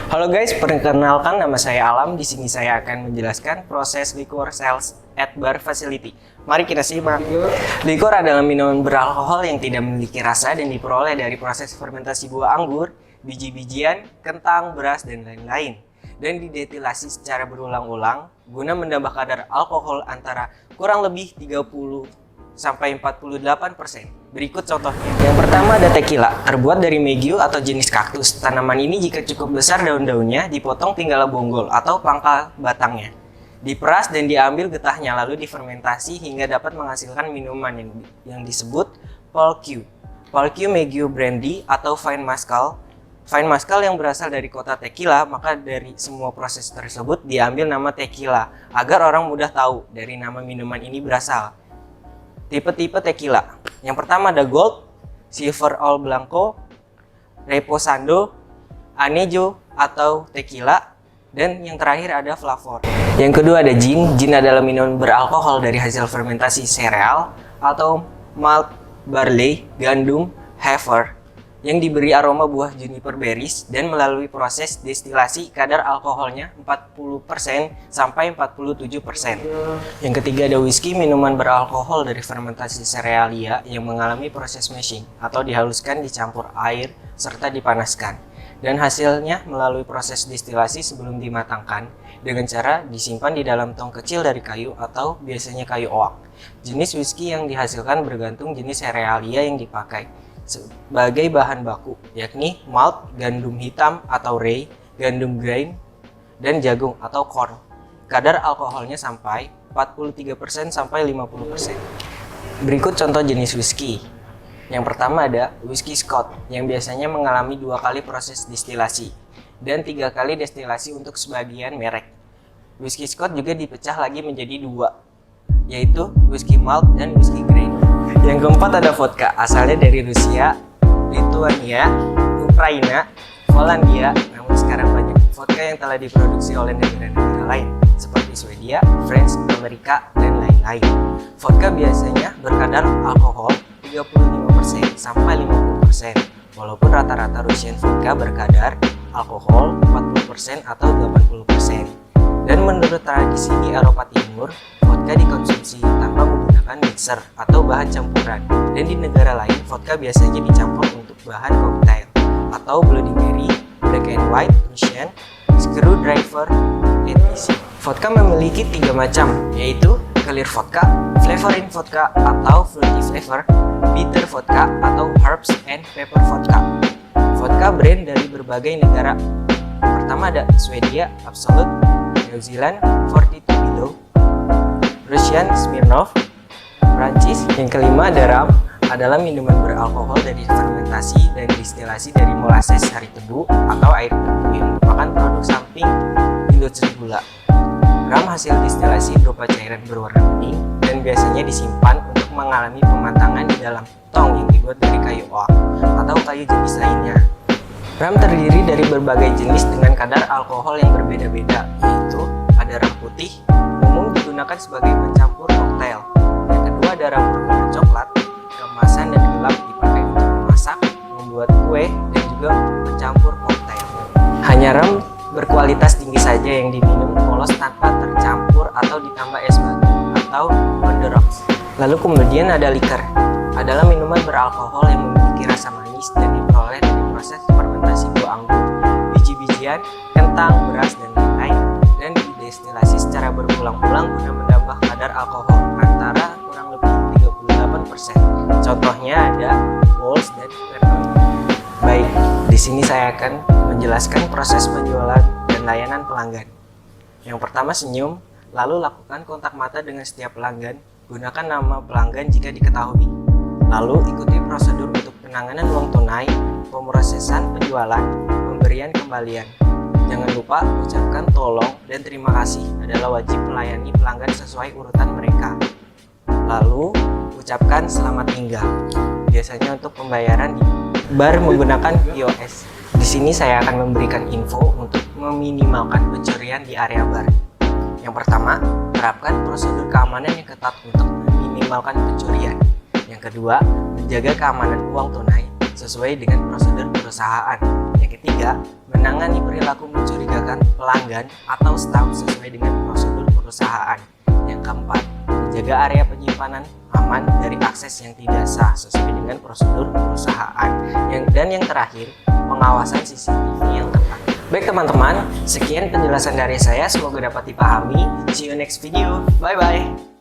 Halo guys, perkenalkan nama saya Alam. Di sini saya akan menjelaskan proses liquor sales at bar facility. Mari kita simak. Liquor adalah minuman beralkohol yang tidak memiliki rasa dan diperoleh dari proses fermentasi buah anggur, biji-bijian, kentang, beras, dan lain-lain. Dan didetilasi secara berulang-ulang guna menambah kadar alkohol antara kurang lebih 30 sampai 48%. Berikut contohnya. Yang pertama ada tequila, terbuat dari megiu atau jenis kaktus. Tanaman ini jika cukup besar daun-daunnya dipotong tinggal bonggol atau pangkal batangnya. Diperas dan diambil getahnya lalu difermentasi hingga dapat menghasilkan minuman yang disebut Polque. Polque megiu brandy atau fine mezcal. Fine mezcal yang berasal dari kota Tequila, maka dari semua proses tersebut diambil nama tequila agar orang mudah tahu dari nama minuman ini berasal. Tipe-tipe tequila. Yang pertama ada Gold, Silver All Blanco, Reposado, Anejo atau Tequila, dan yang terakhir ada Flavor. Yang kedua ada Gin. Gin adalah minuman beralkohol dari hasil fermentasi sereal atau malt, barley, gandum, heifer yang diberi aroma buah juniper berries dan melalui proses destilasi kadar alkoholnya 40% sampai 47%. Yang ketiga ada whisky, minuman beralkohol dari fermentasi serealia yang mengalami proses mashing atau dihaluskan, dicampur air, serta dipanaskan. Dan hasilnya melalui proses destilasi sebelum dimatangkan dengan cara disimpan di dalam tong kecil dari kayu atau biasanya kayu oak. Jenis whisky yang dihasilkan bergantung jenis serealia yang dipakai sebagai bahan baku, yakni malt, gandum hitam atau rye, gandum grain, dan jagung atau corn. Kadar alkoholnya sampai 43% sampai 50%. Berikut contoh jenis whisky. Yang pertama ada whisky Scotch yang biasanya mengalami 2 kali proses destilasi dan 3 kali destilasi untuk sebagian merek. Whisky Scotch juga dipecah lagi menjadi 2, yaitu whisky malt dan whisky grain. Yang keempat ada vodka, asalnya dari Rusia, Lithuania, Ukraina, Polandia, namun sekarang banyak vodka yang telah diproduksi oleh negara-negara lain seperti Swedia, France, Amerika, dan lain-lain. Vodka biasanya berkadar alkohol 35% sampai 50%, walaupun rata-rata Russian vodka berkadar alkohol 40% atau 80%. Dan menurut tradisi di Eropa Timur, vodka dikonsumsi tanpa menggunakan mixer atau bahan campuran. Dan di negara lain, vodka biasanya dicampur untuk bahan koktail atau Bloody Mary, Black and White, Russian, Screwdriver, etc. Vodka memiliki 3 macam, yaitu clear vodka, flavoring vodka atau fruity flavor, bitter vodka atau herbs and pepper vodka. Vodka brand dari berbagai negara. Pertama ada Swedia, Absolut, New Zealand, 42 Below, Russian, Smirnoff, Prancis. Yang kelima ada rum, adalah minuman beralkohol dari fermentasi dan distilasi dari molasses sari tebu atau air tebu yang merupakan produk samping industri gula. Rum hasil distilasi berupa cairan berwarna kuning dan biasanya disimpan untuk mengalami pematangan di dalam tong yang dibuat dari kayu oak atau kayu jenis lainnya. Rum terdiri dari berbagai jenis dengan kadar alkohol yang berbeda-beda, yaitu ada rum putih, umum digunakan sebagai pencampur koktail. Yang kedua ada rum berwarna coklat, kemasan dan gelap dipakai untuk memasak, membuat kue, dan juga pencampur koktail. Hanya rum berkualitas tinggi saja yang diminum polos tanpa tercampur atau ditambah es batu atau on the rocks. Lalu kemudian ada liquor, adalah minuman beralkohol yang memiliki rasa manis dan diperoleh dari proses fermentasi buah anggur, biji-bijian, kentang, beras, dan lain-lain, dan didestilasi secara berulang-ulang guna menambah kadar alkohol antara kurang lebih 38%. Contohnya ada Bols dan Pernod. Baik, di sini saya akan menjelaskan proses penjualan dan layanan pelanggan. Yang pertama senyum, lalu lakukan kontak mata dengan setiap pelanggan. Gunakan nama pelanggan jika diketahui. Lalu ikuti prosedur untuk penanganan uang tunai, pemrosesan penjualan, pemberian kembalian. Jangan lupa ucapkan tolong dan terima kasih adalah wajib melayani pelanggan sesuai urutan mereka. Lalu ucapkan selamat tinggal. Biasanya untuk pembayaran di bar menggunakan POS. Di sini saya akan memberikan info untuk meminimalkan pencurian di area bar. Yang pertama, terapkan prosedur keamanan yang ketat untuk meminimalkan pencurian. Yang kedua, menjaga keamanan uang tunai. sesuai dengan prosedur perusahaan. Yang ketiga, menangani perilaku mencurigakan pelanggan atau staf sesuai dengan prosedur perusahaan. Yang keempat, menjaga area penyimpanan aman dari akses yang tidak sah sesuai dengan prosedur perusahaan. Dan yang terakhir, pengawasan CCTV yang ketat. Baik teman-teman, sekian penjelasan dari saya, semoga dapat dipahami. See you next video, bye-bye.